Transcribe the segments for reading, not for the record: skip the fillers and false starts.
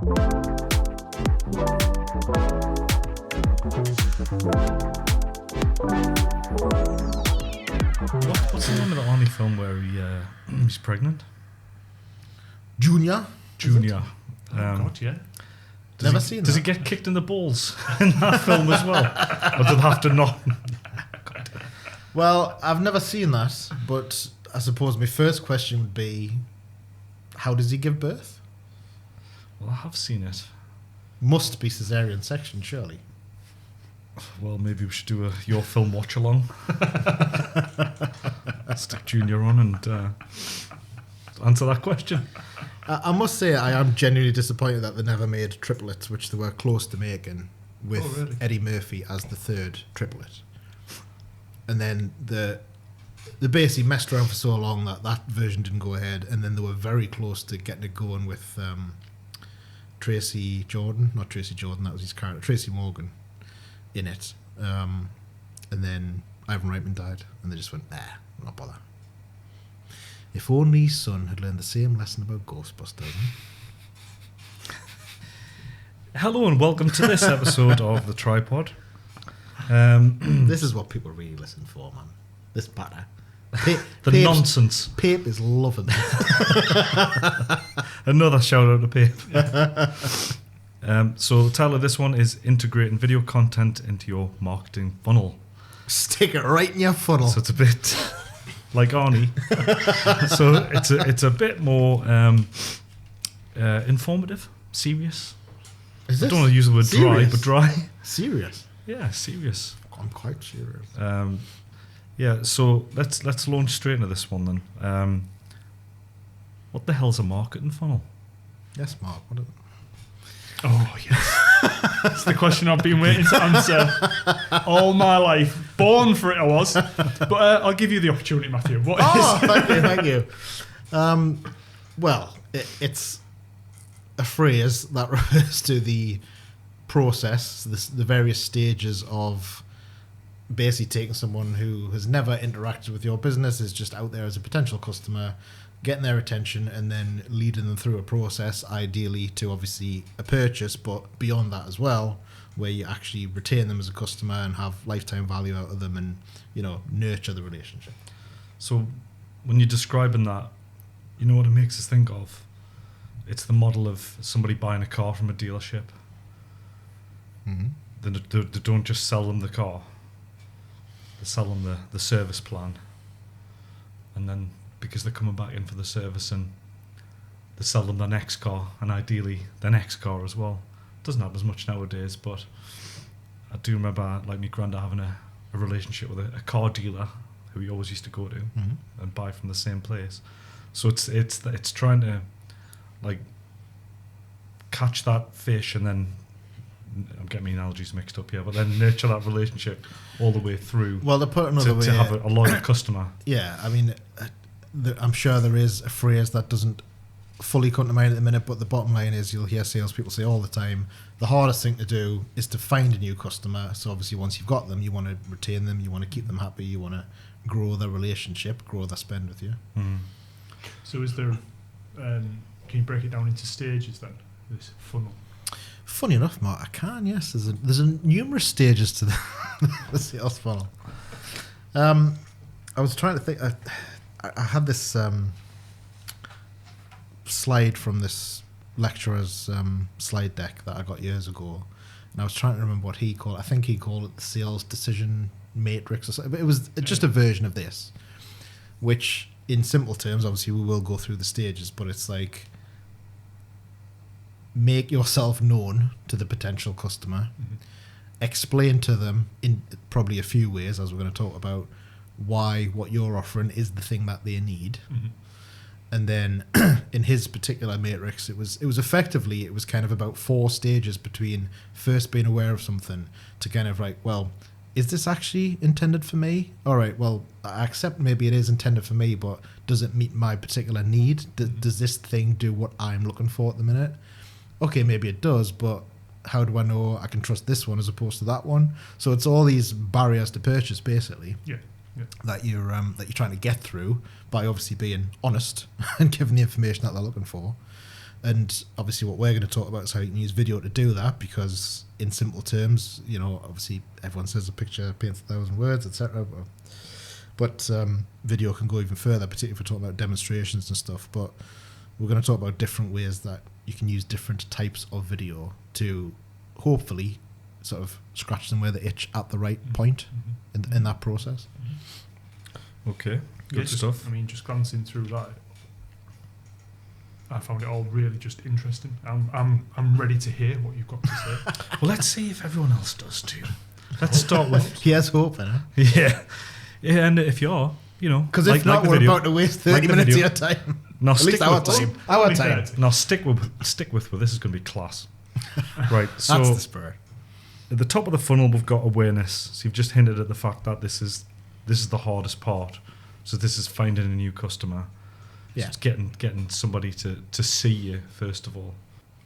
What's the name of the Arnie film where he's pregnant? Junior. Oh God, yeah. Never seen that. Does he get kicked in the balls in that film as well? Or does it have to not? Well, I've never seen that, but I suppose my first question would be, how does he give birth? Well, I have seen it. Must be cesarean section, surely. Well, maybe we should do a your film watch along. Stick Junior on and answer that question. I must say, I am genuinely disappointed that they never made triplets, which they were close to making, with Eddie Murphy as the third triplet. And then they basically messed around for so long that version didn't go ahead, and then they were very close to getting it going with Tracy Jordan, not Tracy Jordan, that was his character, Tracy Morgan in it. And then Ivan Reitman died, and they just went, nah, not bother. If only his son had learned the same lesson about Ghostbusters. Hello and welcome to this episode of the TriPOD. This is what people really listen for, man. This batter. Nonsense. Pape is loving it. Another shout out to Pape. So the title of this one is Integrating Video Content into Your Marketing Funnel. Stick it right in your funnel. So it's a bit like Arnie. So it's a bit more informative, serious. I don't want to use the word dry, but dry. Serious? Yeah, serious. I'm quite serious. Yeah, so let's launch straight into this one then. What the hell's a marketing funnel? Yes, Mark. What is it? Oh, yes. That's the question I've been waiting to answer all my life. Born for it, I was. But I'll give you the opportunity, Matthew. What is Thank you. Well, it's a phrase that refers to the process, the various stages of basically taking someone who has never interacted with your business, is just out there as a potential customer, getting their attention and then leading them through a process, ideally to obviously a purchase, but beyond that as well, where you actually retain them as a customer and have lifetime value out of them and, you know, nurture the relationship. So when you're describing that, you know what it makes us think of? It's the model of somebody buying a car from a dealership. Mm-hmm. They don't just sell them the car. They sell them the service plan. And then because they're coming back in for the service, and they sell them the next car, and ideally the next car as well. Doesn't happen as much nowadays, but I do remember like my granddad having a relationship with a car dealer who he always used to go to and buy from the same place. So it's trying to like catch that fish, and then I'm getting my analogies mixed up here, but then nurture that relationship all the way through. Well, to put it another way, to have a loyal customer. Yeah, I mean, I'm sure there is a phrase that doesn't fully come to mind at the minute, but the bottom line is you'll hear salespeople say all the time, the hardest thing to do is to find a new customer. So obviously once you've got them, you want to retain them, you want to keep them happy, you want to grow their relationship, grow their spend with you. Mm. So is there, can you break it down into stages then, this funnel? Funny enough, Mark, I can, yes. There's numerous stages to the sales funnel. I was trying to think, I had this slide from this lecturer's slide deck that I got years ago, and I was trying to remember what he called it. I think he called it the sales decision matrix or something, but it was just a version of this, which in simple terms, obviously we will go through the stages, but it's like, make yourself known to the potential customer, explain to them in probably a few ways, as we're going to talk about, why what you're offering is the thing that they need. And then in his particular matrix, it was effectively, it was kind of about 4 stages between first being aware of something to kind of like, well, is this actually intended for me? All right, well, I accept maybe it is intended for me, but does it meet my particular need? Does this thing do what I'm looking for at the minute? Okay, maybe it does, but how do I know I can trust this one as opposed to that one? So it's all these barriers to purchase, basically. Yeah. That you're trying to get through by obviously being honest and giving the information that they're looking for. And obviously what we're going to talk about is how you can use video to do that, because in simple terms, you know, obviously everyone says a picture paints 1,000 words, etc. But video can go even further, particularly if we're talking about demonstrations and stuff. But we're going to talk about different ways that you can use different types of video to hopefully sort of scratch them where they itch at the right point in that process. Okay, good stuff. I mean, just glancing through that, I found it all really just interesting. I'm ready to hear what you've got to say. Well, let's see if everyone else does too. Let's start with Here's hoping, huh? yeah, and if you're, you know, Because if not, we're about to waste 30 minutes of your time. No, At least our with time. Our time. No, stick with. Well, this is going to be class. Right. So That's the spirit. at the top of the funnel, we've got awareness. So you've just hinted at the fact that this is the hardest part. So this is finding a new customer. So Yeah. it's getting somebody to see you first of all.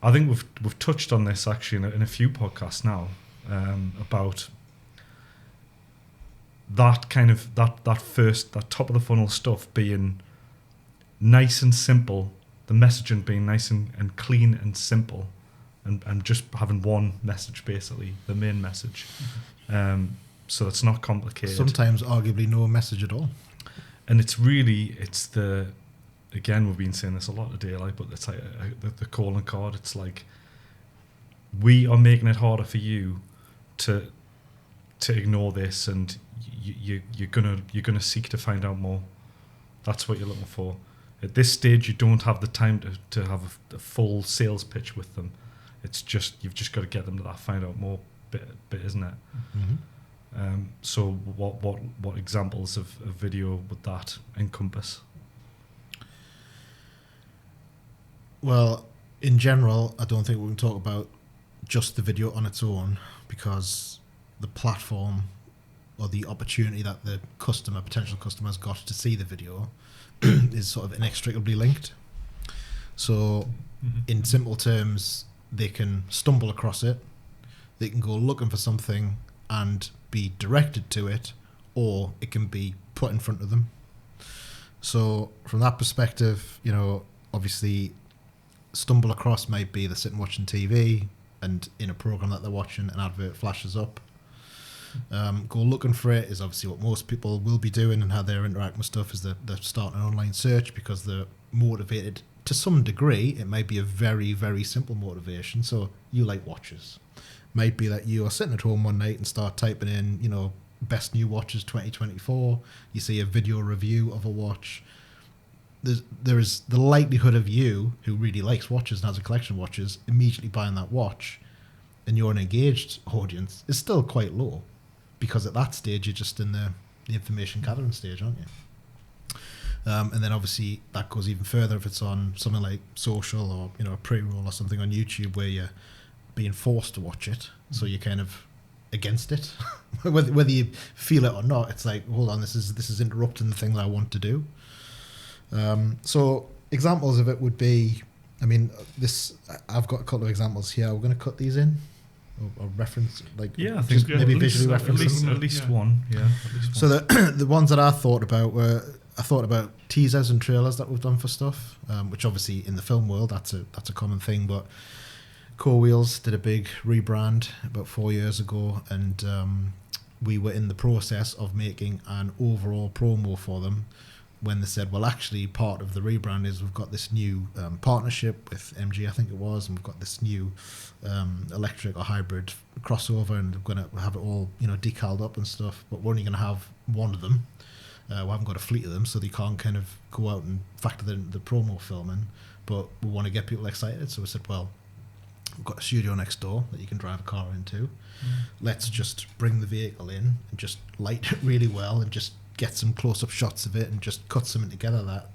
I think we've touched on this actually in a few podcasts now about that kind of that top of the funnel stuff being nice and simple, the messaging being nice and clean and simple, and just having one message, basically the main message. So it's not complicated. Sometimes arguably no message at all. And it's the, again, we've been saying this a lot today, like, but it's like the calling card. It's like, we are making it harder for you to ignore this, and you're gonna seek to find out more. That's what you're looking for. At this stage, you don't have the time to have a full sales pitch with them. It's just, you've just got to get them to that find out more bit, isn't it? Mm-hmm. So what examples of video would that encompass? Well, in general, I don't think we can talk about just the video on its own, because the platform or the opportunity that the potential customer has got to see the video is sort of inextricably linked. So in simple terms, they can stumble across it, they can go looking for something and be directed to it, or it can be put in front of them. So from that perspective, you know, obviously stumble across might be they're sitting watching TV, and in a program that they're watching, an advert flashes up. Go looking for it is obviously what most people will be doing, and how they're interacting with stuff is they're starting an online search because they're motivated to some degree. It might be a very, very simple motivation. So you like watches. Might be that you're sitting at home one night and start typing in, you know, best new watches 2024. You see a video review of a watch. There is the likelihood of you, who really likes watches and has a collection of watches, immediately buying that watch, and you're an engaged audience, is still quite low, because at that stage you're just in the information gathering stage, aren't you? And then obviously that goes even further if it's on something like social, or, you know, a pre-roll or something on YouTube where you're being forced to watch it, so you're kind of against it. whether you feel it or not, it's like, hold on, this is interrupting the thing that I want to do. So examples of it would be, I mean, I've got a couple of examples here. We're going to cut these in, or reference, like, yeah, I think maybe visually reference at least one. Yeah, at least one. So the ones that I thought about teasers and trailers that we've done for stuff, which obviously in the film world that's a common thing. But Core Wheels did a big rebrand about 4 years ago, and we were in the process of making an overall promo for them, when they said, well, actually part of the rebrand is we've got this new partnership with MG, I think it was, and we've got this new electric or hybrid crossover, and we're going to have it all, you know, decaled up and stuff, but we're only going to have one of them. We haven't got a fleet of them, so they can't kind of go out and factor the promo filming, but we want to get people excited. So we said, well, we've got a studio next door that you can drive a car into. Let's just bring the vehicle in and just light it really well, and just get some close-up shots of it, and just cut something together that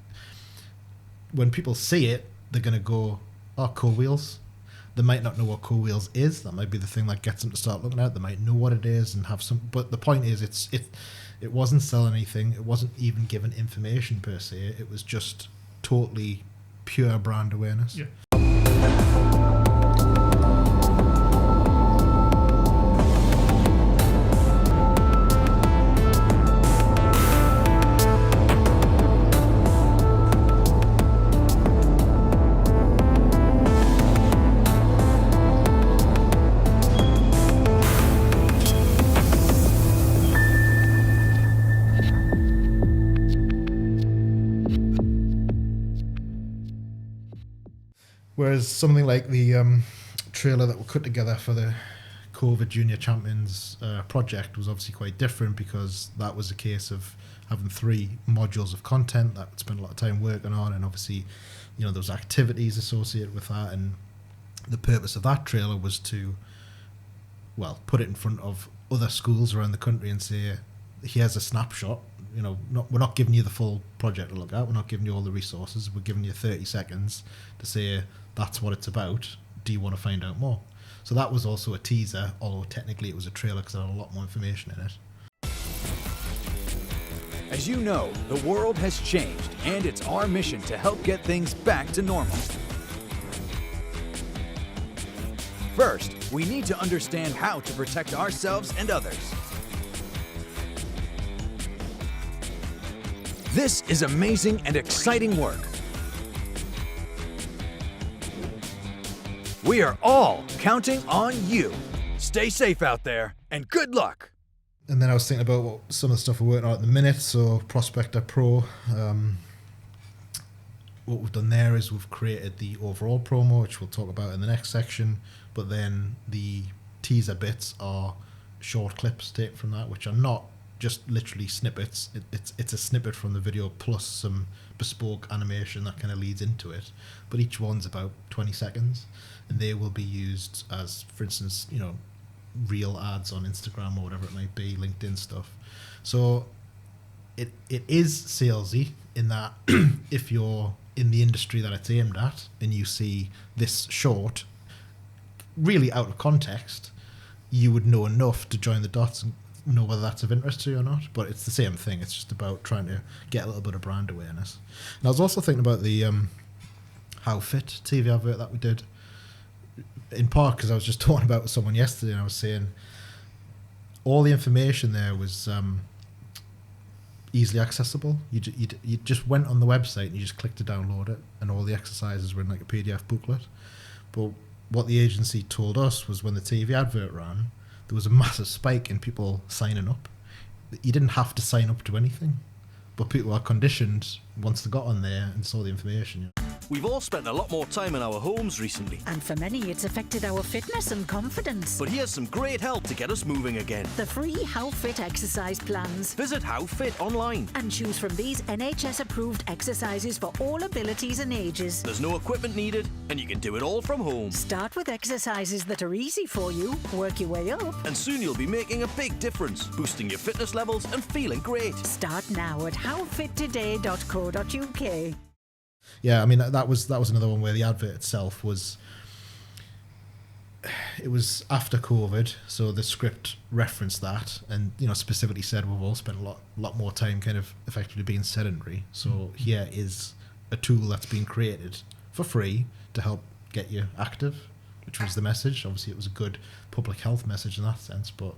when people see it, they're going to go, oh, Core Wheels. They might not know what Core Wheels is. That might be the thing that gets them to start looking at it. They might know what it is and have some, but the point is it wasn't selling anything. It wasn't even given information per se. It was just totally pure brand awareness. Yeah. Whereas something like the trailer that we cut together for the COVID Junior Champions project was obviously quite different, because that was a case of having 3 modules of content that we'd spent a lot of time working on, and obviously, you know, there was activities associated with that, and the purpose of that trailer was to, well, put it in front of other schools around the country and say, here's a snapshot. You know, we're not giving you the full project to look at. We're not giving you all the resources. We're giving you 30 seconds to say, that's what it's about. Do you want to find out more? So that was also a teaser, although technically it was a trailer because it had a lot more information in it. As you know, the world has changed, and it's our mission to help get things back to normal. First, we need to understand how to protect ourselves and others. This is amazing and exciting work. We are all counting on you. Stay safe out there, and good luck. And then I was thinking about what some of the stuff we're working on at the minute. So Prospector Pro, what we've done there is we've created the overall promo, which we'll talk about in the next section. But then the teaser bits are short clips taken from that, which are not just literally snippets. It's a snippet from the video plus some bespoke animation that kind of leads into it. But each one's about 20 seconds, and they will be used as, for instance, you know, real ads on Instagram or whatever it might be, LinkedIn stuff. So it is salesy in that if you're in the industry that it's aimed at and you see this short, really out of context, you would know enough to join the dots and know whether that's of interest to you or not. But it's the same thing. It's just about trying to get a little bit of brand awareness. And I was also thinking about the How Fit TV advert that we did, in part because I was just talking about with someone yesterday, and I was saying all the information there was easily accessible. You just went on the website and you just clicked to download it, and all the exercises were in like a PDF booklet. But what the agency told us was when the TV advert ran, there was a massive spike in people signing up. You didn't have to sign up to anything, but people are conditioned once they got on there and saw the information. We've all spent a lot more time in our homes recently. And for many, it's affected our fitness and confidence. But here's some great help to get us moving again. The free How Fit exercise plans. Visit How Fit online. And choose from these NHS-approved exercises for all abilities and ages. There's no equipment needed, and you can do it all from home. Start with exercises that are easy for you, work your way up. And soon you'll be making a big difference, boosting your fitness levels and feeling great. Start now at howfittoday.co.uk. Yeah, I mean that was another one where the advert itself was, it was after COVID, so the script referenced that, and you know specifically said we've all spent a lot more time kind of effectively being sedentary. So here is a tool that's been created for free to help get you active, which was the message. Obviously, it was a good public health message in that sense, but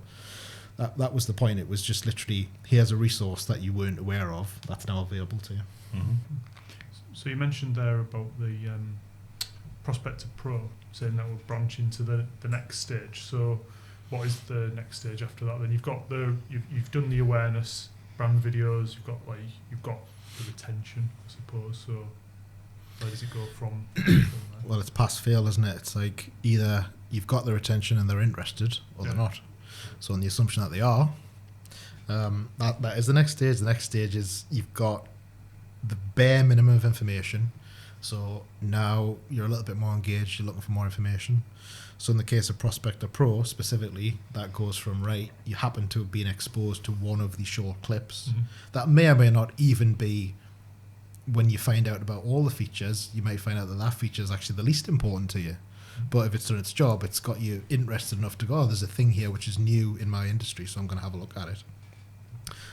that was the point. It was just literally, here's a resource that you weren't aware of that's now available to you. Mm-hmm. So you mentioned there about the Prospector Pro, saying that will branch into the next stage. So what is the next stage after that? Then you've got you've done the awareness, brand videos. You've got the retention, I suppose. So where does it go from there? Well, it's pass fail, isn't it? It's like either you've got the retention and they're interested, or they're not. So on the assumption that they are, that is the next stage. The next stage is you've got the bare minimum of information. So now you're a little bit more engaged, you're looking for more information. So in the case of Prospector Pro specifically, that goes from, right, you happen to have been exposed to one of these short clips. Mm-hmm. That may or may not even be, when you find out about all the features, you might find out that feature is actually the least important to you. Mm-hmm. But if it's done its job, it's got you interested enough to go, oh, there's a thing here which is new in my industry, so I'm going to have a look at it.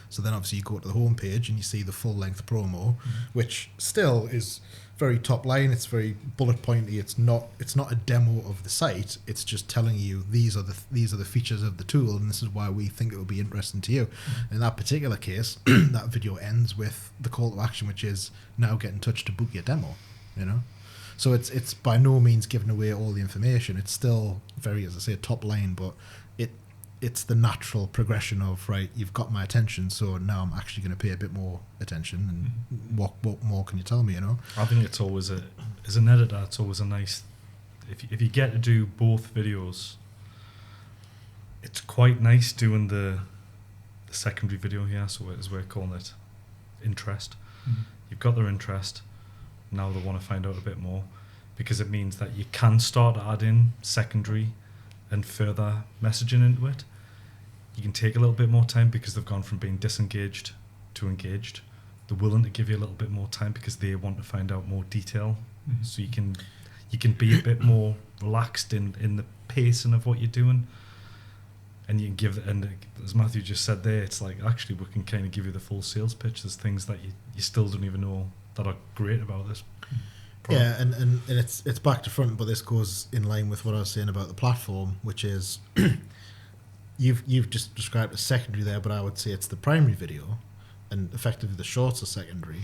So then obviously you go to the homepage and you see the full-length promo, which still is very top line. It's very bullet pointy. It's not a demo of the site. It's just telling you these are the features of the tool, and this is why we think it will be interesting to you. In that particular case, that video ends with the call to action, which is now get in touch to book your demo. You know, so it's by no means giving away all the information. It's still very, as I say, top line, but it's the natural progression of, right, you've got my attention, so now I'm actually going to pay a bit more attention, and what more can you tell me, you know? I think it's always as an editor, it's always a nice, if you get to do both videos, it's quite nice doing the secondary video here, so as we're calling it, interest. You've got their interest, now they want to find out a bit more, because it means that you can start to add in secondary and further messaging into it. You can take a little bit more time because they've gone from being disengaged to engaged. They're willing to give you a little bit more time because they want to find out more detail. So you can be a bit more relaxed in the pacing of what you're doing. And you can give, and as Matthew just said there, it's like, actually we can kind of give you the full sales pitch. There's things that you still don't even know that are great about this product. Yeah, and it's back to front, but this goes in line with what I was saying about the platform, which is you've just described a secondary there, but I would say it's the primary video, and effectively the shorts are secondary.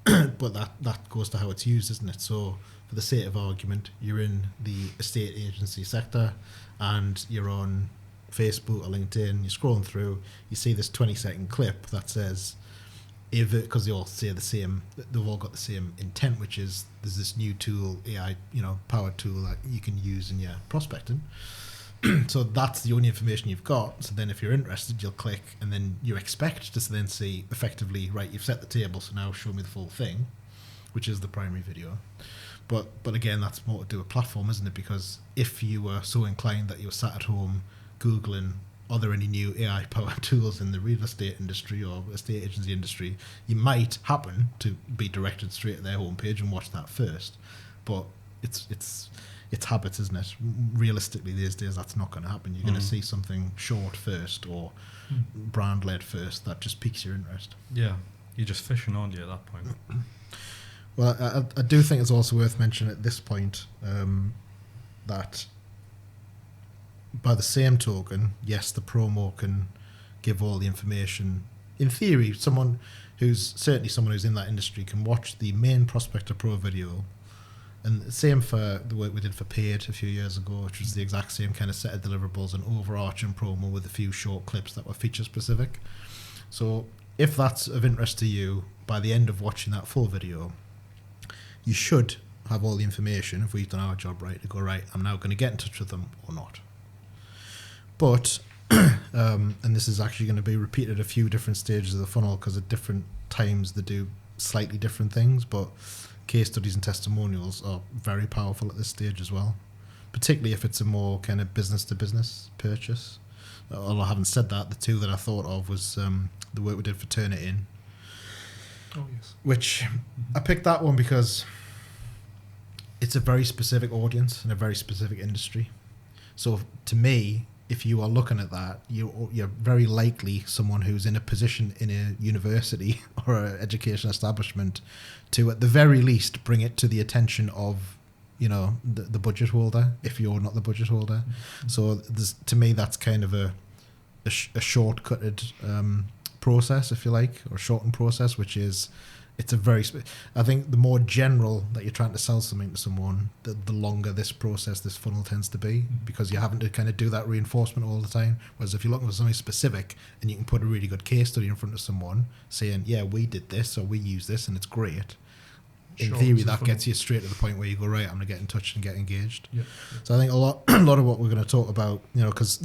But that goes to how it's used, isn't it? So for the sake of argument, you're in the estate agency sector and you're on Facebook or LinkedIn, you're scrolling through, you see this 20-second clip that says, because they all say the same, they've all got the same intent, which is there's this new tool, AI, powered tool that you can use in your prospecting. So that's the only information you've got. So then if you're interested, you'll click, and then you expect to then see effectively, right, you've set the table, so now show me the full thing, which is the primary video. But again, that's more to do with platform, isn't it? Because if you were so inclined that you were sat at home Googling, are there any new AI powered tools in the real estate industry or estate agency industry, you might happen to be directed straight to their homepage and watch that first. But it's habits, isn't it? Realistically, these days, that's not going to happen. You're going to see something short first or brand led first that just piques your interest. Yeah, you're just fishing, aren't you, at that point? Well, I do think it's also worth mentioning at this point that by the same token, yes, the promo can give all the information. In theory, someone who's in that industry can watch the main Prospector Pro video. And the same for the work we did for Paid a few years ago, which was the exact same kind of set of deliverables and overarching promo with a few short clips that were feature specific. So if that's of interest to you, by the end of watching that full video, you should have all the information, if we've done our job right, to go, right, I'm now going to get in touch with them or not. But, and this is actually going to be repeated at a few different stages of the funnel, because at different times they do slightly different things, but case studies and testimonials are very powerful at this stage as well, particularly if it's a more kind of business-to-business purchase. Although having said that, the two that I thought of was the work we did for Turn It In. Oh, yes. Which I picked that one because it's a very specific audience and a very specific industry. So to me, if you are looking at that, you're very likely someone who's in a position in a university or an education establishment to, at the very least, bring it to the attention of, the budget holder, if you're not the budget holder. So to me, that's kind of a shortcutted process, if you like, or shortened process, which is, it's a very, I think the more general that you're trying to sell something to someone, the longer this funnel tends to be, because you're having to kind of do that reinforcement all the time. Whereas if you're looking for something specific and you can put a really good case study in front of someone saying, yeah, we did this or we use this and it's great. In theory, that gets you straight to the point where you go, right, I'm going to get in touch and get engaged. Yeah. So I think a lot of what we're going to talk about, because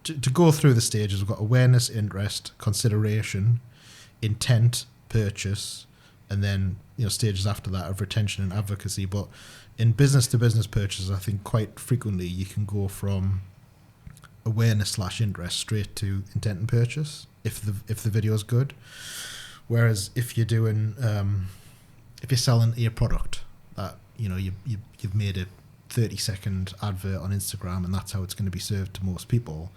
to go through the stages, we've got awareness, interest, consideration, intent, purchase, and then stages after that of retention and advocacy. But in business-to-business purchases, I think quite frequently you can go from awareness/interest straight to intent and purchase if the video is good. Whereas if you're doing if you're selling a product that you've made a 30-second advert on Instagram and that's how it's going to be served to most people,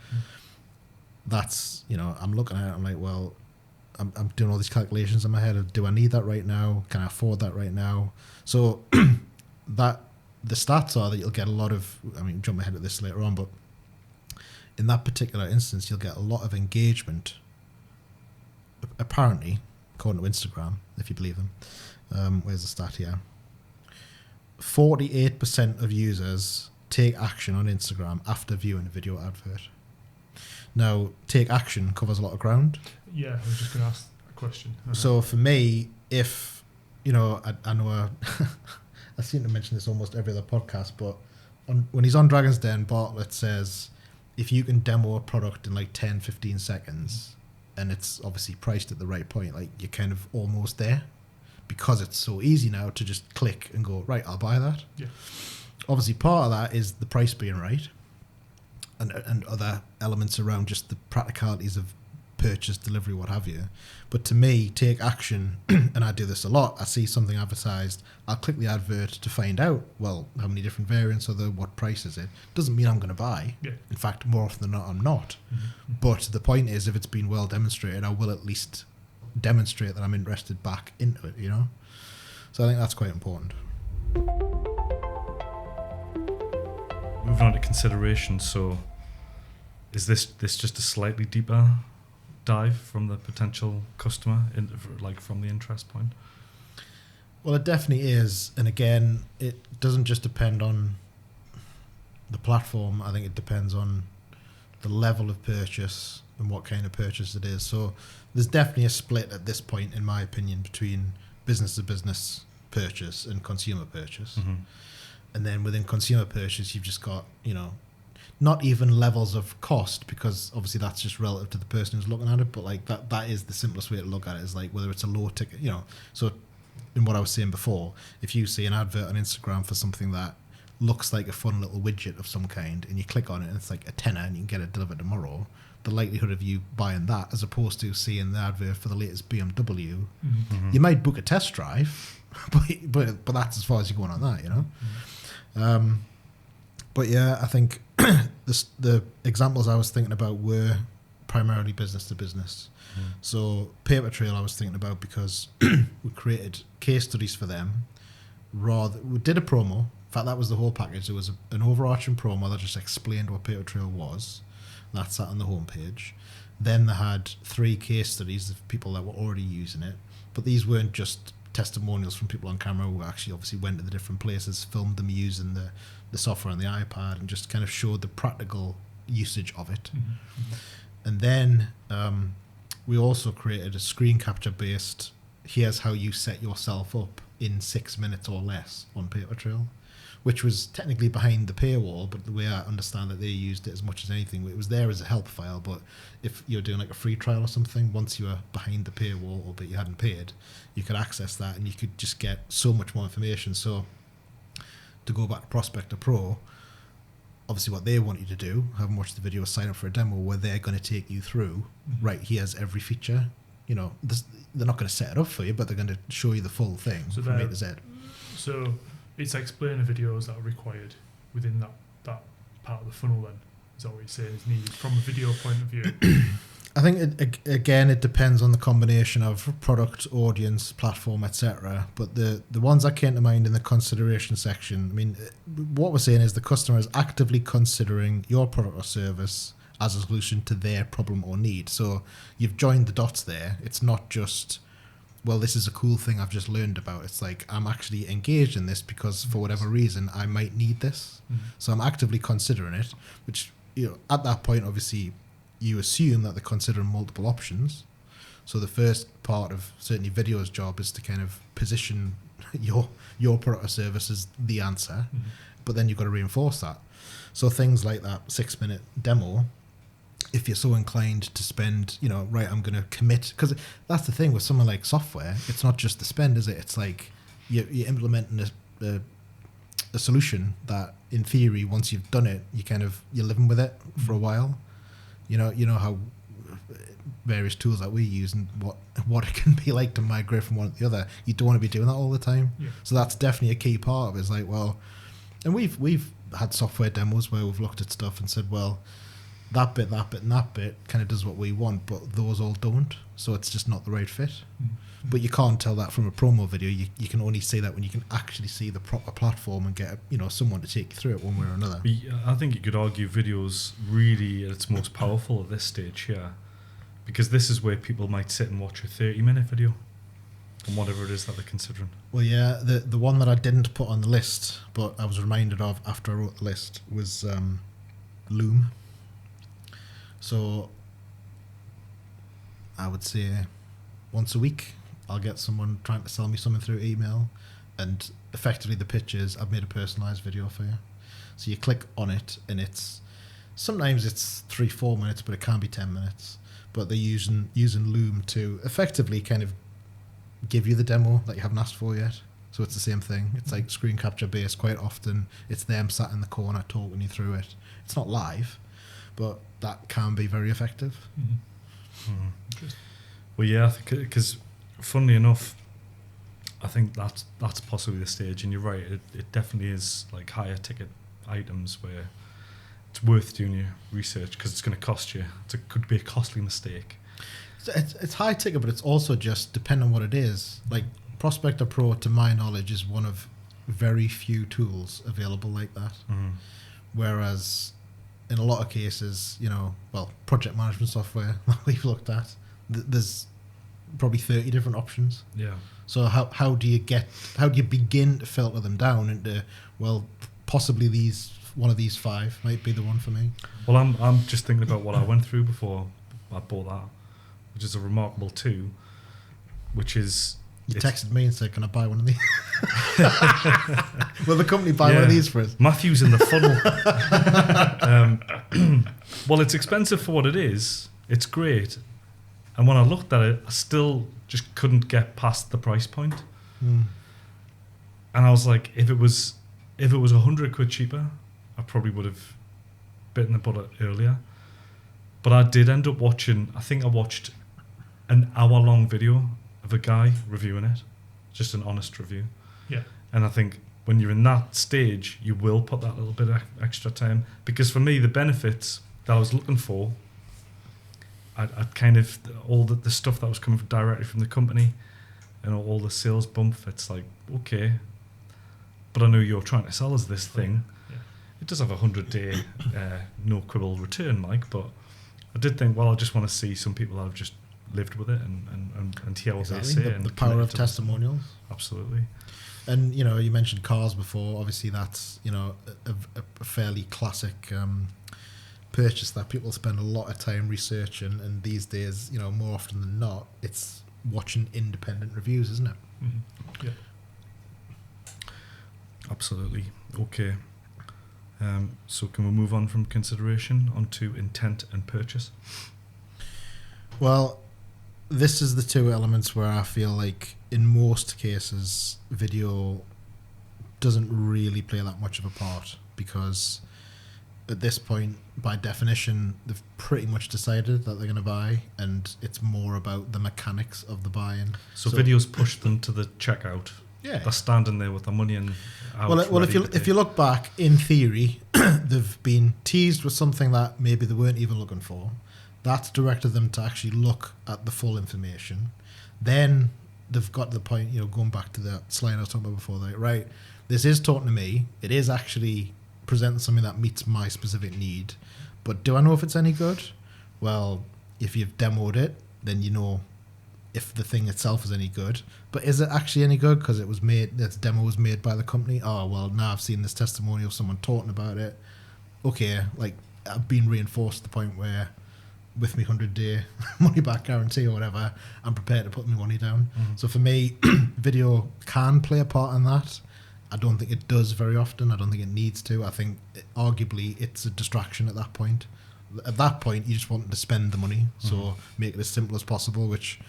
that's I'm looking at it, I'm like, well, I'm doing all these calculations in my head of, do I need that right now? Can I afford that right now? So that the stats are that you'll get a lot of, jump ahead of this later on, but in that particular instance, you'll get a lot of engagement, apparently, according to Instagram, if you believe them. Where's the stat here? 48% of users take action on Instagram after viewing a video advert. Now, take action covers a lot of ground. Yeah, I was just going to ask a question. So for me, if, I know I seem to mention this almost every other podcast, but when he's on Dragon's Den, Bartlett says, if you can demo a product in like 10, 15 seconds, and it's obviously priced at the right point, like you're kind of almost there, because it's so easy now to just click and go, right, I'll buy that. Yeah. Obviously, part of that is the price being right, and other elements around just the practicalities of purchase, delivery, what have you. But to me, take action, and I do this a lot. I see something advertised, I'll click the advert to find out, well, how many different variants are there, what price is it. Doesn't mean I'm going to buy. Yeah. In fact, more often than not, I'm not. Mm-hmm. But the point is, if it's been well demonstrated, I will at least demonstrate that I'm interested back into it, So I think that's quite important. Moving on to consideration, so is this just a slightly deeper dive from the potential customer, from the interest point? Well, it definitely is. And again, it doesn't just depend on the platform. I think it depends on the level of purchase and what kind of purchase it is. So there's definitely a split at this point, in my opinion, between business-to-business purchase and consumer purchase. Mm-hmm. And then within consumer purchase, you've just got, not even levels of cost, because obviously that's just relative to the person who's looking at it, but like that is the simplest way to look at it, is like whether it's a low ticket, So in what I was saying before, if you see an advert on Instagram for something that looks like a fun little widget of some kind, and you click on it and it's like a tenner and you can get it delivered tomorrow, the likelihood of you buying that, as opposed to seeing the advert for the latest BMW, you might book a test drive, but that's as far as you're going on that, But yeah, I think the examples I was thinking about were primarily business to business. So Paper Trail I was thinking about because we created case studies for them. We did a promo. In fact, that was the whole package. There was an overarching promo that just explained what Paper Trail was. That sat on the homepage. Then they had 3 case studies of people that were already using it. But these weren't just testimonials from people on camera who actually obviously went to the different places, filmed them using the software on the iPad, and just kind of showed the practical usage of it. And then we also created a screen capture based, here's how you set yourself up in 6 minutes or less on Paper Trail, which was technically behind the paywall, but the way I understand that they used it as much as anything, it was there as a help file, but if you're doing like a free trial or something, once you were behind the paywall or that you hadn't paid, you could access that and you could just get so much more information. So to go back to Prospector Pro, obviously what they want you to do, having watched the video, sign up for a demo where they're going to take you through, right, here's every feature. They're not going to set it up for you, but they're going to show you the full thing from A to Z. So it's explainer videos that are required within that part of the funnel then? Is that what you're saying is needed from a video point of view? I think, it depends on the combination of product, audience, platform, etc. But the ones that came to mind in the consideration section, I mean, what we're saying is the customer is actively considering your product or service as a solution to their problem or need. So you've joined the dots there. It's not just, well, this is a cool thing I've just learned about. It's like, I'm actually engaged in this because for whatever reason, I might need this. So I'm actively considering it, which, at that point, obviously, you assume that they're considering multiple options. So the first part of certainly video's job is to kind of position your product or service as the answer, but then you've got to reinforce that. So things like that 6-minute demo, if you're so inclined to spend, right, I'm going to commit, because that's the thing with something like software, it's not just the spend, is it? It's like you're implementing a solution that, in theory, once you've done it, you're living with it for a while. You know how various tools that we use and what it can be like to migrate from one to the other. You don't want to be doing that all the time. Yeah. So that's definitely a key part of it. It's like, well, and we've had software demos where we've looked at stuff and said, well, that bit, and that bit kind of does what we want, but those all don't. So it's just not the right fit. But you can't tell that from a promo video. You can only see that when you can actually see the proper platform and get someone to take you through it one way or another. I think you could argue video's really at its most powerful at this stage here, because this is where people might sit and watch a 30-minute video on whatever it is that they're considering. Well, yeah, the one that I didn't put on the list, but I was reminded of after I wrote the list, was Loom. So I would say once a week I'll get someone trying to sell me something through email, and effectively the pitch is I've made a personalised video for you. So you click on it, and sometimes it's 3-4 minutes, but it can be 10 minutes. But they're using Loom to effectively kind of give you the demo that you haven't asked for yet. So it's the same thing. It's like screen capture based. Quite often it's them sat in the corner talking you through it. It's not live, but that can be very effective. Well, yeah, I think because funnily enough, I think that's possibly the stage, and you're right. It definitely is like higher ticket items where it's worth doing your research because it's going to cost you. It could be a costly mistake. It's high ticket, but it's also just depending on what it is. Like Prospector Pro, to my knowledge, is one of very few tools available like that. Whereas in a lot of cases, project management software that we've looked at, there's probably 30 different options. Yeah. So how do you begin to filter them down into, well, possibly one of these 5 might be the one for me? Well, I'm just thinking about what I went through before I bought that, which is a Remarkable 2, which is... You texted me and said, can I buy one of these? Will the company buy one of these for us? Matthew's in the funnel. Well, it's expensive for what it is. It's great. And when I looked at it, I still just couldn't get past the price point. And I was like, if it was 100 quid cheaper, I probably would have bitten the bullet earlier. But I did end up watching, I think I watched an hour-long video of a guy reviewing it, just an honest review. Yeah. And I think when you're in that stage, you will put that little bit of extra time, because for me, the benefits that I was looking for, I'd kind of, all the stuff that was coming directly from the company and all the sales bump, it's like, okay, but I know you're trying to sell us this thing. Yeah. It does have a 100-day no quibble return, but I did think, well, I just want to see some people that have just lived with it and hear what they say. The power of testimonials. Absolutely. And, you mentioned cars before. Obviously, that's, a fairly classic purchase that people spend a lot of time researching. And these days, more often than not, it's watching independent reviews, isn't it? Mm-hmm. Yeah. Absolutely. Okay. So can we move on from consideration onto intent and purchase? Well, this is the 2 elements where I feel like in most cases video doesn't really play that much of a part, because at this point, by definition, they've pretty much decided that they're going to buy, and it's more about the mechanics of the buying. So videos push them to the checkout. Yeah. They're standing there with the money and out. Well, if you look back, in theory, they've been teased with something that maybe they weren't even looking for. That's directed them to actually look at the full information. Then they've got to the point, going back to the slide I was talking about before, like, right, this is talking to me. It is actually presenting something that meets my specific need. But do I know if it's any good? Well, if you've demoed it, then you know if the thing itself is any good. But is it actually any good? Because this demo was made by the company. Oh, well, now I've seen this testimonial of someone talking about it. Okay, like, I've been reinforced to the point where with me 100-day money back guarantee or whatever, I'm prepared to put my money down. So for me, video can play a part in that. I don't think it does very often. I don't think it needs to. I think arguably it's a distraction at that point. At that point, you just want to spend the money, so make it as simple as possible, which,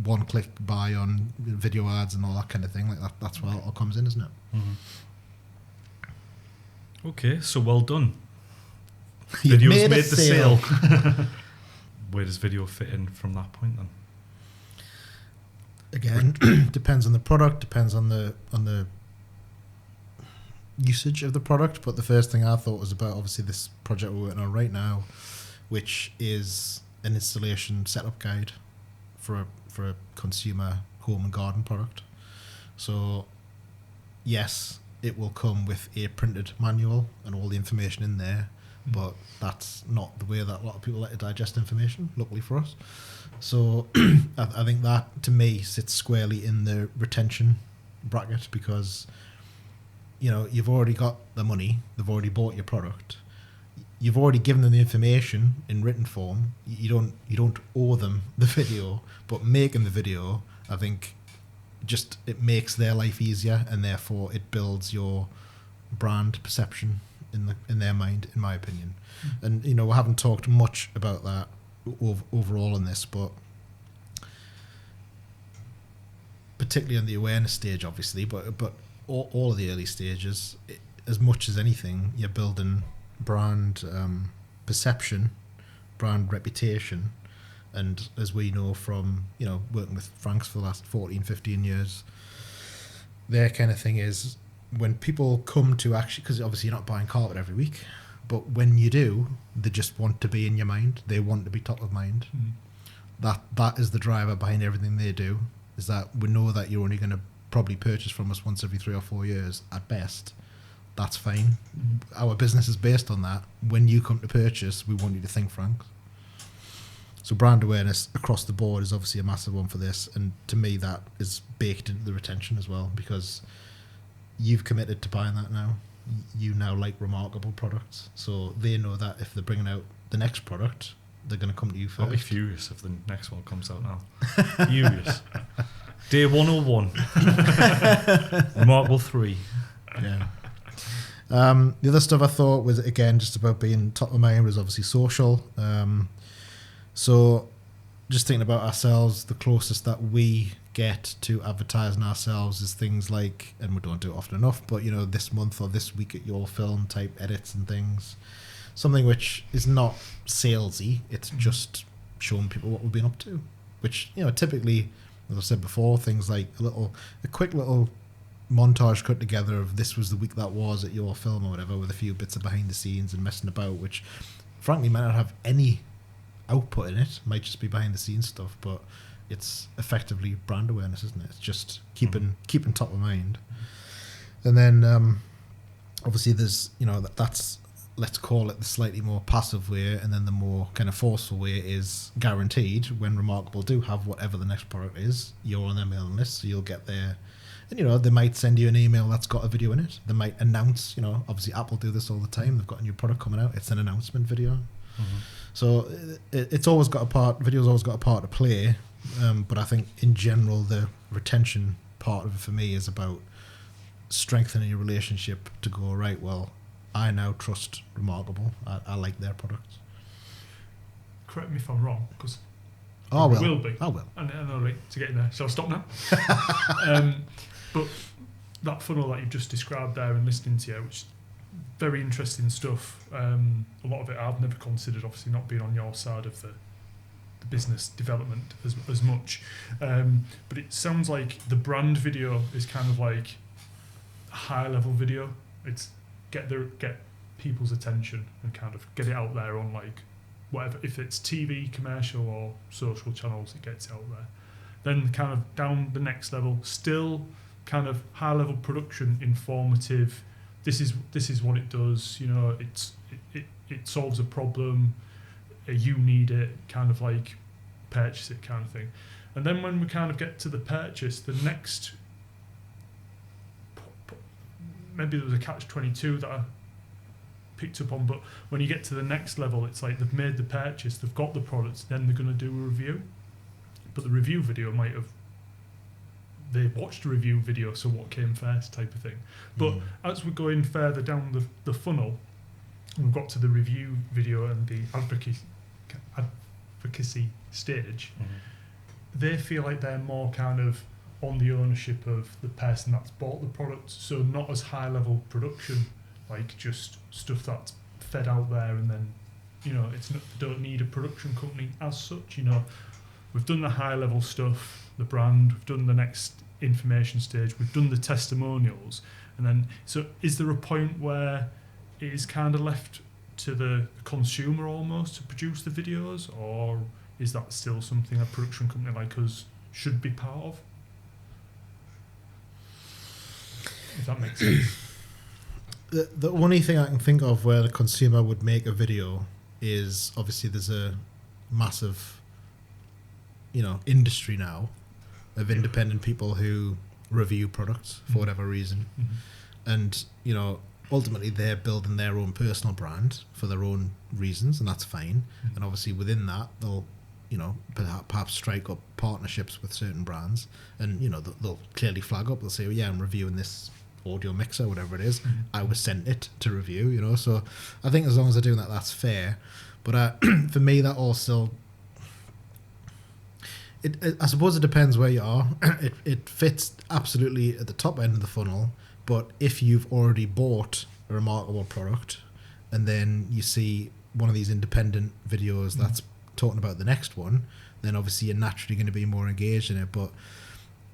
one-click buy on video ads and all that kind of thing. Like that's where it all comes in, isn't it? Okay, so well done. You've Video's made made a the sale. sale. Where does video fit in from that point then? Again, depends on the product, depends on the usage of the product. But the first thing I thought was about, obviously, this project we're working on right now, which is an installation setup guide for a consumer home and garden product. So yes, it will come with a printed manual and all the information in there, but that's not the way that a lot of people like to digest information, luckily for us. So I think that, to me, sits squarely in the retention bracket, because you've already got the money, they've already bought your product. you've already given them the information in written form. You don't owe them the video, but making the video, I think, just it makes their life easier, and therefore it builds your brand perception in their mind, in my opinion. And we haven't talked much about that overall in this, but particularly on the awareness stage, obviously, but all of the early stages, as much as anything, you're building brand perception, brand reputation. And as we know from working with Franks for the last 14-15 years, their kind of thing is, when people come to actually, because obviously you're not buying carpet every week, but when you do, they just want to be in your mind. They want to be top of mind. That is the driver behind everything they do, is that we know that you're only going to probably purchase from us once every 3 or 4 years at best. That's fine. Our business is based on that. When you come to purchase, we want you to think Franks. So brand awareness across the board is obviously a massive one for this, and to me that is baked into the retention as well, because you've committed to buying that now. You now like remarkable products, so they know that if they're bringing out the next product, they're going to come to you first. I'll be furious if the next one comes out now. Furious. Day 101. Remarkable 3. Yeah. The other stuff I thought was, again, just about being top of mind, was obviously social. So just thinking about ourselves, the closest that we get to advertising ourselves is things like, and we don't do it often enough, but this month or this week at your film type edits and things. Something which is not salesy, it's just showing people what we've been up to. Which, typically, as I said before, things like a quick little montage cut together of this was the week that was at your film or whatever, with a few bits of behind the scenes and messing about, which frankly might not have any output in it, might just be behind the scenes stuff, but it's effectively brand awareness, isn't it? It's just keeping top of mind. And then obviously there's that's, let's call it the slightly more passive way, and then the more kind of forceful way is guaranteed. When Remarkable do have whatever the next product is, you're on their mailing list, so you'll get there. And they might send you an email that's got a video in it. They might announce, obviously Apple do this all the time. They've got a new product coming out. It's an announcement video. So it's always got a part. Video's always got a part to play. But I think in general, the retention part of it for me is about strengthening your relationship to go, right, well, I now trust Remarkable. I like their products. Correct me if I'm wrong, because I will. Will be. I will. I know, right, to get in there. So I'll stop now. But that funnel that you've just described there and listening to you, which is very interesting stuff. A lot of it I've never considered, obviously not being on your side of the business development as much. But it sounds like the brand video is kind of like a high level video. It's get people's attention and kind of get it out there on like whatever, if it's TV, commercial or social channels, it gets out there. Then kind of down the next level, still kind of high level production, informative. This is what it does. It solves a problem. You need it. Kind of like purchase it, kind of thing. And then when we kind of get to the purchase, the next, maybe there was a catch-22 that I picked up on, but when you get to the next level, it's like they've made the purchase, they've got the products, then they're going to do a review. But the review video might have, they watched a review video, so what came first type of thing. But as we're going further down the funnel, we've got to the review video and the advocacy stage, they feel like they're more kind of on the ownership of the person that's bought the product, so not as high level production, like just stuff that's fed out there and then, it's not, they don't need a production company as such. We've done the high level stuff, the brand, we've done the next information stage, we've done the testimonials, and then, so is there a point where it is kind of left to the consumer almost to produce the videos, or is that still something a production company like us should be part of? If that makes sense. The only thing I can think of where the consumer would make a video is, obviously there's a massive, industry now of independent people who review products for whatever reason. And, ultimately they're building their own personal brand for their own reasons, and that's fine. And obviously within that, they'll, you know, perhaps strike up partnerships with certain brands, and, you know, they'll clearly flag up. They'll say, well, yeah, I'm reviewing this audio mixer, whatever it is. I was sent it to review, you know. So I think as long as they're doing that, that's fair. But for me, that also, I suppose it depends where you are. It fits absolutely at the top end of the funnel, but if you've already bought a remarkable product and then you see one of these independent videos that's talking about the next one, then obviously you're naturally going to be more engaged in it. But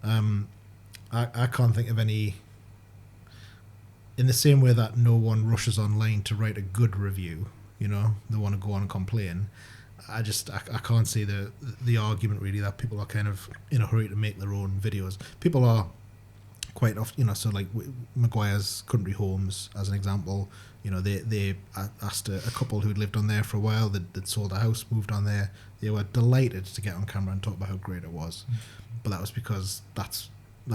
I can't think of any, in the same way that no one rushes online to write a good review, you know, they want to go on and complain. I can't see the argument really that people are kind of in a hurry to make their own videos. People are quite often, you know, so like Maguire's Country Homes as an example, you know, they asked a couple who'd lived on there for a while, they'd sold a house, moved on there. They were delighted to get on camera and talk about how great it was. But that was because that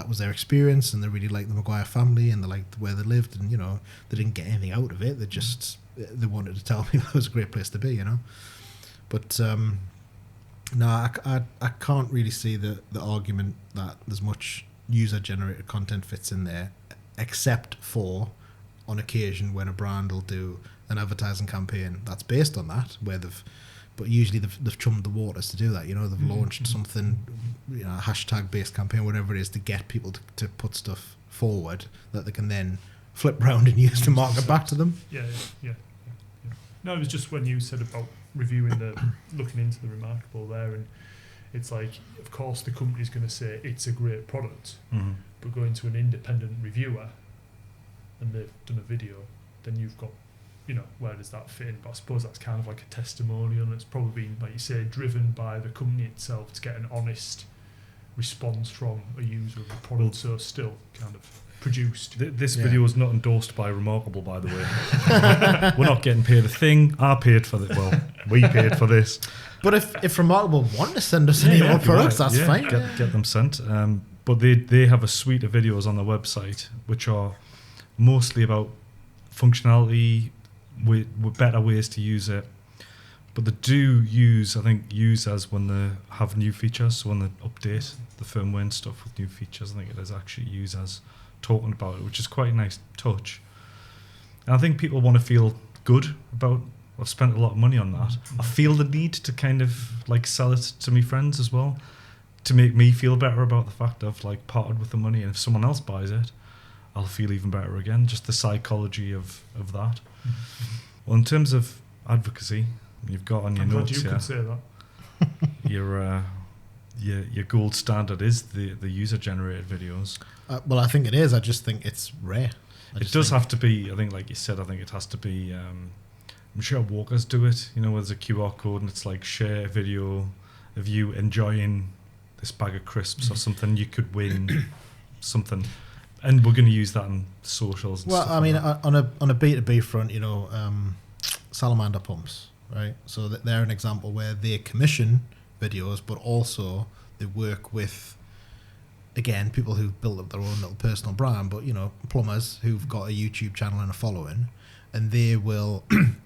was their experience, and they really liked the Maguire family, and they liked where they lived, and, you know, they didn't get anything out of it. They wanted to tell people it was a great place to be, you know. But no, I can't really see the argument that there's much user-generated content fits in there, except for on occasion when a brand will do an advertising campaign that's based on that, but usually they've chummed the waters to do that. You know, they've launched something, you know, a hashtag-based campaign, whatever it is, to get people to put stuff forward that they can then flip round and use to market back to them. Yeah. No, it was just when you said about reviewing looking into the remarkable there, and it's like, of course the company's going to say it's a great product, but going to an independent reviewer and they've done a video, then you've got, you know, where does that fit in? But I suppose that's kind of like a testimonial, and it's probably been, like you say, driven by the company itself to get an honest response from a user of the product, so still kind of produced. This video is not endorsed by Remarkable, by the way. We're not getting paid a thing. I paid for it. Well, we paid for this. But if Remarkable want to send us any more products, that's fine. Get them sent. But they have a suite of videos on their website which are mostly about functionality, with better ways to use it. But they do use users when they have new features, so when they update the firmware and stuff with new features, I think it is actually users talking about it, which is quite a nice touch. And I think people want to feel good about, I've spent a lot of money on that. I feel the need to kind of like sell it to my friends as well, to make me feel better about the fact I've like parted with the money, and if someone else buys it, I'll feel even better again. Just the psychology of that. Well, in terms of advocacy, you've got on your notes here. I'm glad you could say that. Your gold standard is the user generated videos. Well, I think it is. I just think it's rare. It does have to be, I think, like you said, I think it has to be, I'm sure Walkers do it, you know, where there's a QR code and it's like, share a video of you enjoying this bag of crisps or something, you could win something. And we're going to use that on socials and stuff. Well, I mean, on a B2B front, you know, Salamander pumps, right? So they're an example where they commission videos, but also they work with, again, people who've built up their own little personal brand, but, you know, plumbers who've got a YouTube channel and a following, and they will,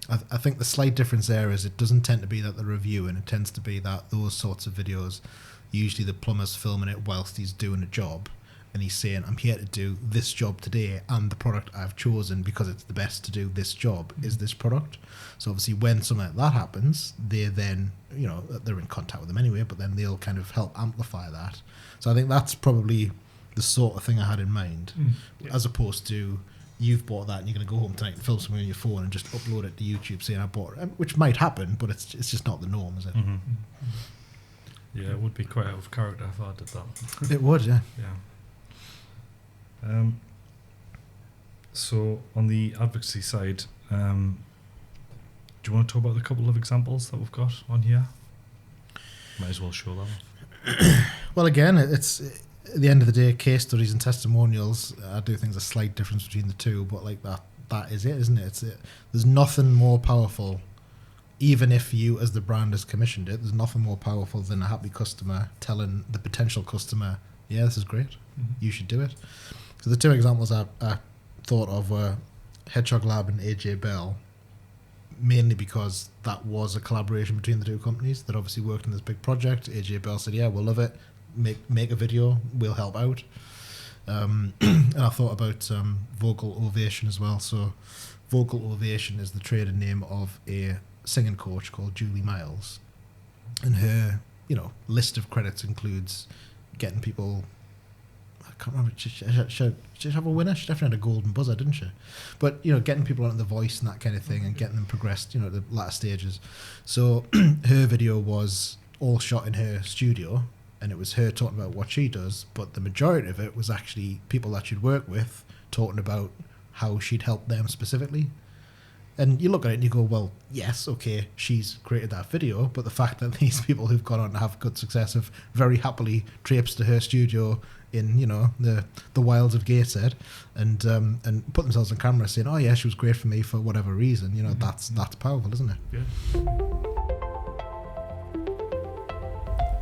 I think the slight difference there is it doesn't tend to be that they're reviewing, it tends to be that those sorts of videos, usually the plumber's filming it whilst he's doing a job, and he's saying, I'm here to do this job today, and the product I've chosen because it's the best to do this job is this product. So obviously when something like that happens, they then, you know, they're in contact with them anyway, but then they'll kind of help amplify that. So I think that's probably the sort of thing I had in mind, as opposed to you've bought that and you're going to go home tonight and film something on your phone and just upload it to YouTube saying I bought it, which might happen, but it's just not the norm, is it? Yeah, it would be quite out of character if I did that. It would, yeah. So on the advocacy side, do you want to talk about the couple of examples that we've got on here? Might as well show them. Well, again, it's at the end of the day, case studies and testimonials. I do think there's a slight difference between the two, but like that is it, isn't it? There's nothing more powerful, even if you as the brand has commissioned it, there's nothing more powerful than a happy customer telling the potential customer, yeah, this is great, you should do it. So the two examples I thought of were Hedgehog Lab and AJ Bell, mainly because that was a collaboration between the two companies that obviously worked on this big project. AJ Bell said, yeah, we'll love it. Make a video, we'll help out. And I thought about Vocal Ovation as well. So Vocal Ovation is the trading name of a singing coach called Julie Miles. And her, list of credits includes getting people... I can't remember. She have a winner? She definitely had a golden buzzer, didn't she? But, getting people onto The Voice and that kind of thing and getting them progressed, at the latter stages. So her video was all shot in her studio, and it was her talking about what she does, but the majority of it was actually people that she'd work with talking about how she'd help them specifically. And you look at it and you go, well, yes, okay, she's created that video, but the fact that these people who've gone on to have good success have very happily traipsed to her studio in, the wilds of Gateshead and put themselves on camera saying, oh yeah, she was great for me for whatever reason, that's powerful, isn't it? Yeah.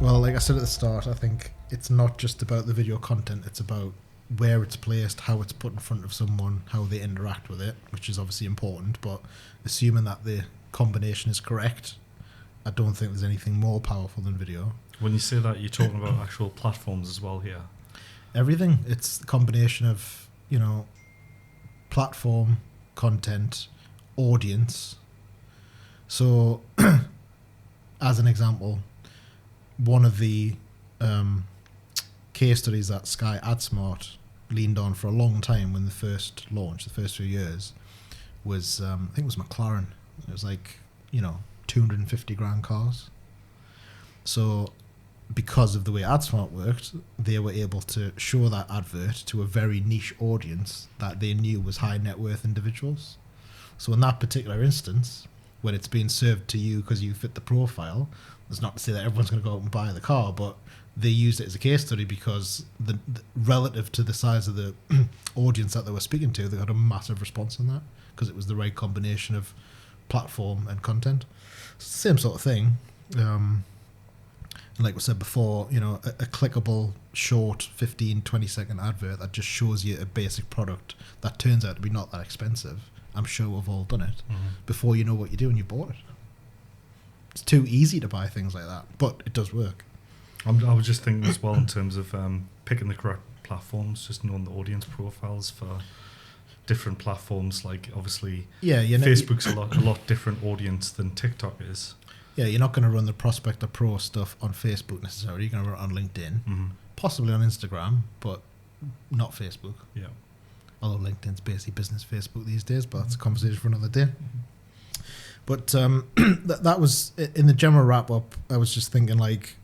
Well, like I said at the start, I think it's not just about the video content, it's about where it's placed, how it's put in front of someone, how they interact with it, which is obviously important, but assuming that the combination is correct, I don't think there's anything more powerful than video. When you say that, you're talking about actual platforms as well here. Everything. It's the combination of, platform, content, audience. So, as an example, one of the case studies that Sky AdSmart leaned on for a long time when the first launched, the first few years, was, I think it was McLaren. It was like, 250 grand cars. So, because of the way AdSmart worked, they were able to show that advert to a very niche audience that they knew was high net worth individuals. So in that particular instance, when it's being served to you because you fit the profile, that's not to say that everyone's going to go out and buy the car, but they used it as a case study because the relative to the size of the audience that they were speaking to, they got a massive response on that because it was the right combination of platform and content. It's the same sort of thing. Like we said before, a clickable, short, 15, 20-second advert that just shows you a basic product that turns out to be not that expensive. I'm sure we've all done it before you know what you're doing, you bought it. It's too easy to buy things like that, but it does work. I was just thinking as well in terms of picking the correct platforms, just knowing the audience profiles for different platforms. Like obviously, Facebook's a lot different audience than TikTok is. Yeah, you're not going to run the Prospector Pro stuff on Facebook necessarily. You're going to run it on LinkedIn, possibly on Instagram, but not Facebook. Yeah. Although LinkedIn's basically business Facebook these days, but that's a conversation for another day. But that was, in the general wrap-up, I was just thinking, like,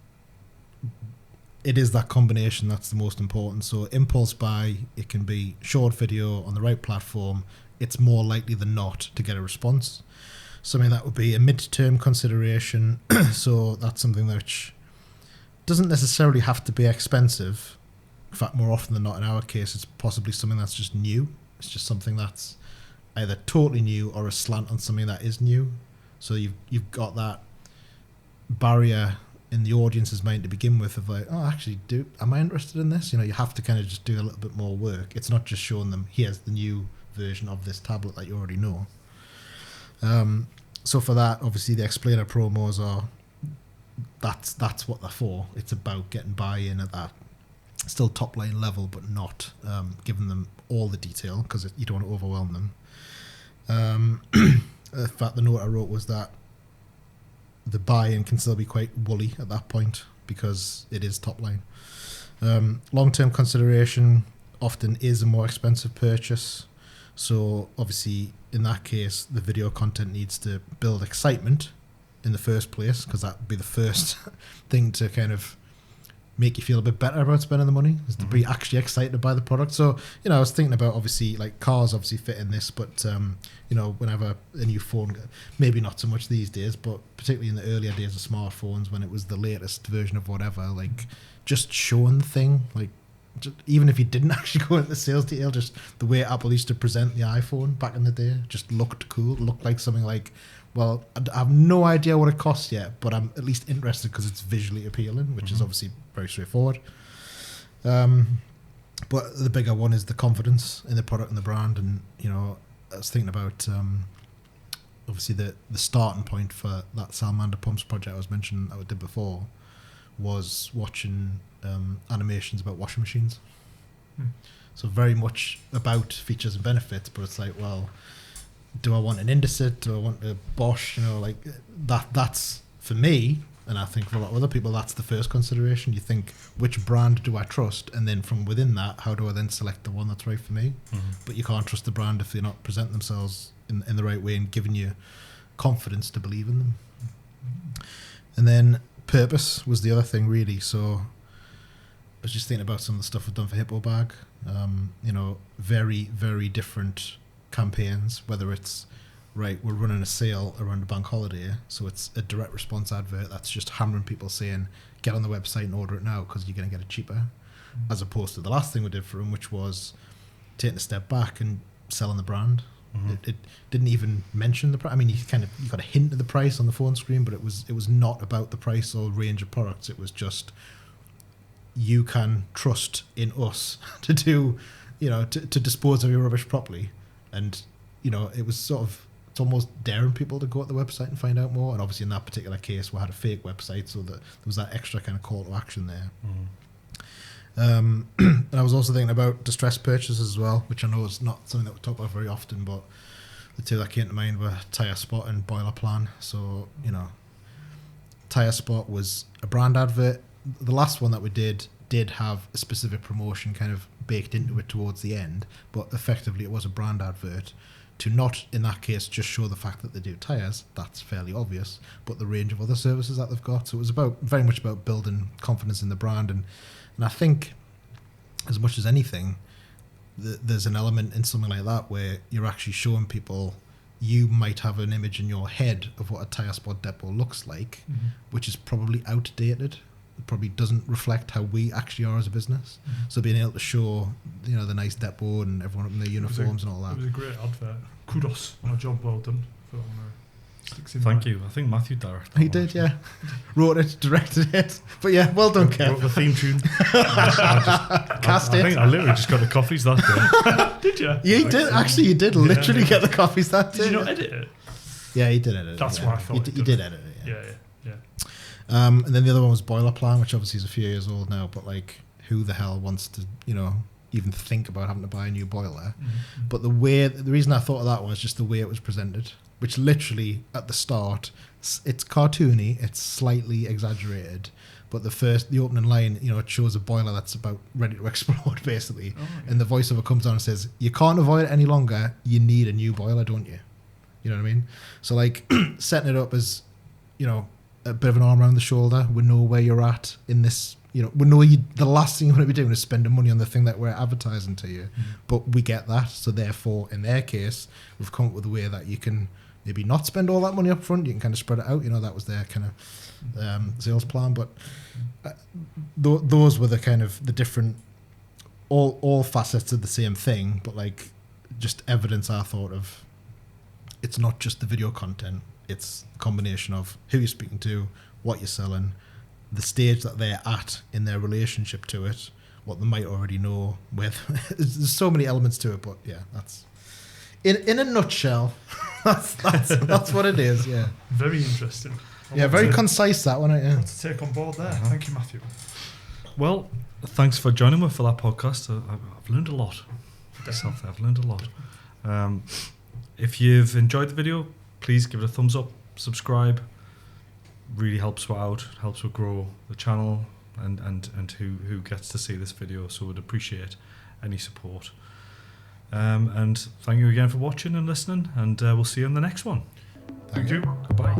it is that combination that's the most important. So impulse buy, it can be short video on the right platform. It's more likely than not to get a response. Something that would be a mid-term consideration. So that's something which doesn't necessarily have to be expensive. In fact, more often than not, in our case, it's possibly something that's just new. It's just something that's either totally new or a slant on something that is new. So you've got that barrier in the audience's mind to begin with of like, oh, actually, am I interested in this? You have to kind of just do a little bit more work. It's not just showing them, here's the new version of this tablet that you already know. So for that, obviously the explainer promos that's what they're for. It's about getting buy-in at that still top line level, but not giving them all the detail because you don't want to overwhelm them. In fact, the note I wrote was that the buy-in can still be quite woolly at that point because it is top line. Long-term consideration often is a more expensive purchase. So obviously in that case, the video content needs to build excitement in the first place because that would be the first thing to kind of make you feel a bit better about spending the money, is to be actually excited by the product. So, I was thinking about obviously like cars obviously fit in this, but whenever a new phone, maybe not so much these days, but particularly in the earlier days of smartphones when it was the latest version of whatever, like just showing the thing, like even if you didn't actually go into the sales detail, just the way Apple used to present the iPhone back in the day just looked cool, looked like something like, well, I have no idea what it costs yet, but I'm at least interested because it's visually appealing, which is obviously very straightforward. But the bigger one is the confidence in the product and the brand. And, I was thinking about obviously the starting point for that salamander pumps project I was mentioning that we did before was watching animations about washing machines. So very much about features and benefits, but it's like, well, do I want an Indesit? Do I want a Bosch? You know, like that's for me, and I think for a lot of other people, that's the first consideration. You think, which brand do I trust? And then from within that, how do I then select the one that's right for me? But you can't trust the brand if they're not presenting themselves in the right way and giving you confidence to believe in them. And then purpose was the other thing, really. So I was just thinking about some of the stuff we've done for Hippo Bag. You know, very, very different campaigns, whether it's, right, we're running a sale around a bank holiday, so it's a direct response advert that's just hammering people saying, get on the website and order it now because you're going to get it cheaper, as opposed to the last thing we did for them, which was taking a step back and selling the brand. It didn't even mention the price. I mean, you got a hint of the price on the phone screen, but it was not about the price or range of products. It was just, you can trust in us to do, you know, to dispose of your rubbish properly. And, you know, it was sort of, it's almost daring people to go at the website and find out more. And obviously in that particular case, we had a fake website, so that there was that extra kind of call to action there. And I was also thinking about distressed purchases as well, which I know is not something that we talk about very often, but the two that came to mind were Tyre Spot and Boiler Plan. So, you know, Tyre Spot was a brand advert. The last one that we did have a specific promotion kind of baked into it towards the end, but effectively it was a brand advert to not, in that case, just show the fact that they do tyres, that's fairly obvious, but the range of other services that they've got. So it was very much about building confidence in the brand. And I think, as much as anything, there's an element in something like that where you're actually showing people, you might have an image in your head of what a Tyre Spot depot looks like, which is probably outdated. It probably doesn't reflect how we actually are as a business. So being able to show, you know, the nice depot and everyone up in their uniforms and all that. It was a great advert. Kudos on a job well done. Thank you. I think Matthew directed. He did, yeah. Wrote it, directed it. But yeah, well done, Kev. Wrote the theme tune. Cast it. I think I literally just got the coffees that day. Did you? Yeah, he did. Actually, you did literally get the copies that day. Did you not edit it? Yeah, he did edit it. That's yeah. what I thought. He did edit it, yeah. Yeah. And then the other one was Boiler Plan, which obviously is a few years old now, but like, who the hell wants to, you know, even think about having to buy a new boiler? But the reason I thought of that one is just the way it was presented, which literally at the start, it's cartoony, it's slightly exaggerated, but the opening line, you know, it shows a boiler that's about ready to explode, basically. And the voiceover comes on and says, you can't avoid it any longer, you need a new boiler, don't you? You know what I mean? So like, setting it up as, you know, a bit of an arm around the shoulder, we know where you're at in this, you know, we know the last thing you're going to be doing is spending money on the thing that we're advertising to you, but we get that. So therefore, in their case, we've come up with a way that you can maybe not spend all that money up front, you can kind of spread it out, you know, that was their kind of sales plan. But those were the kind of the different, all facets of the same thing, but like just evidence I thought of, it's not just the video content, it's a combination of who you're speaking to, what you're selling, the stage that they're at in their relationship to it, what they might already know. There's so many elements to it, but yeah, that's in a nutshell. that's what it is. Yeah, very interesting. Very concise that one. Yeah, to take on board there. Thank you, Matthew. Well, thanks for joining me for that podcast. I've learned a lot. I've learned a lot. If you've enjoyed the video, please give it a thumbs up, subscribe. Really helps us out, helps us grow the channel and who gets to see this video. So we'd appreciate any support. And thank you again for watching and listening, and we'll see you in the next one. Thank you. Goodbye.